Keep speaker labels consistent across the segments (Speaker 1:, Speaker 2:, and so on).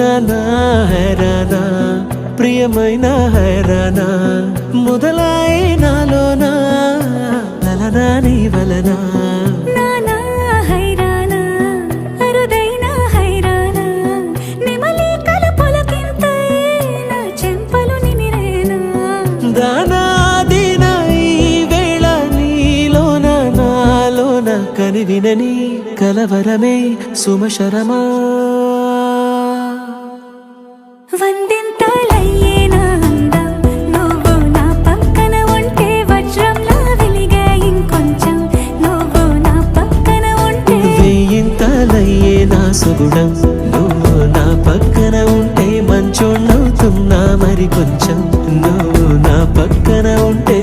Speaker 1: నానా హైరానా ప్రియమైన హైరానా మొదలాయి నాలోనా లలనా నీ వలనా
Speaker 2: నానా హైరానా అరుదైన హైరానా నెమలి కలుపులకింతై నా చెంపలు నిమిరేనా
Speaker 1: దానా దినా ఈ వేళ నీలోన నాలోన కనివినని కలవరమే సుమశరమా
Speaker 2: వందింతలయ్యేనా అందం నువ్వు నా పక్కన ఉంటే వజ్రంలా వెలిగే ఇంకొంచెం నువ్వు నా పక్కన ఉంటే
Speaker 1: వేయింతలయ్యే నా సుగుణం నువ్వు నా పక్కన ఉంటే మంచోణ్ణవుతున్నా మరి కొంచెం నువ్వు నా పక్కన ఉంటే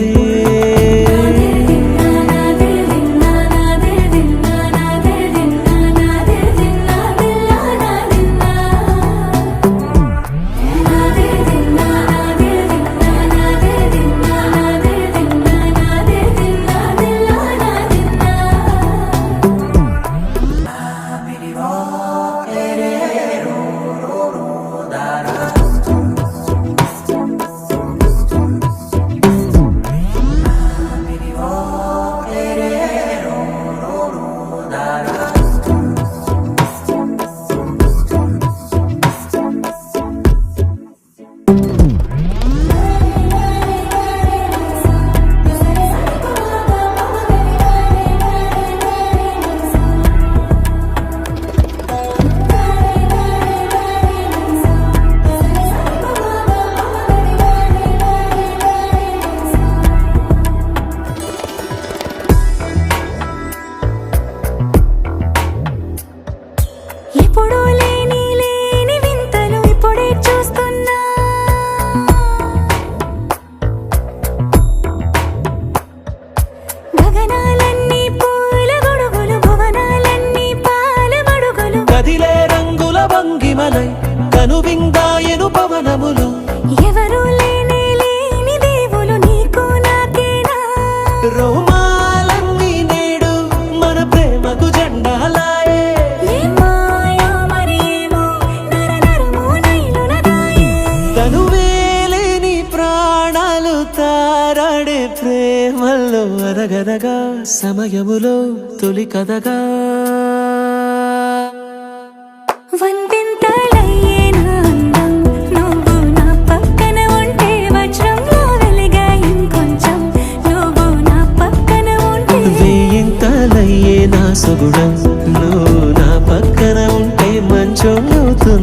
Speaker 2: ఎప్పుడూ లేని వింతలు ఇప్పుడే చూస్తున్నా గగనాలన్నీ పూల గొడుగులు భువనాలన్నీ పాల మడుగులు
Speaker 1: కదిలే రంగుల భంగిమలై కనువిందాయను పవనములు
Speaker 2: ఎవరు లేని దేవులు నీకు నాకేనా
Speaker 1: రోమాలన్నీ నేడు మన ప్రేమకు జెండాలాయే
Speaker 2: మాయో మరేమో నరనరమో నైలునదాయే
Speaker 1: తనువేలేని ప్రాణాలు తారాడే ప్రేమల్లో అరగరగా సమయములో తొలి కథగా
Speaker 2: వందింతలయ్యేనా అందం నువ్వు నా పక్కన ఉంటే వజ్రంలా వెలిగే ఇంకొంచెం నువ్వు నా పక్కన ఉంటే
Speaker 1: వేయింతలయ్యే నా సుగుణం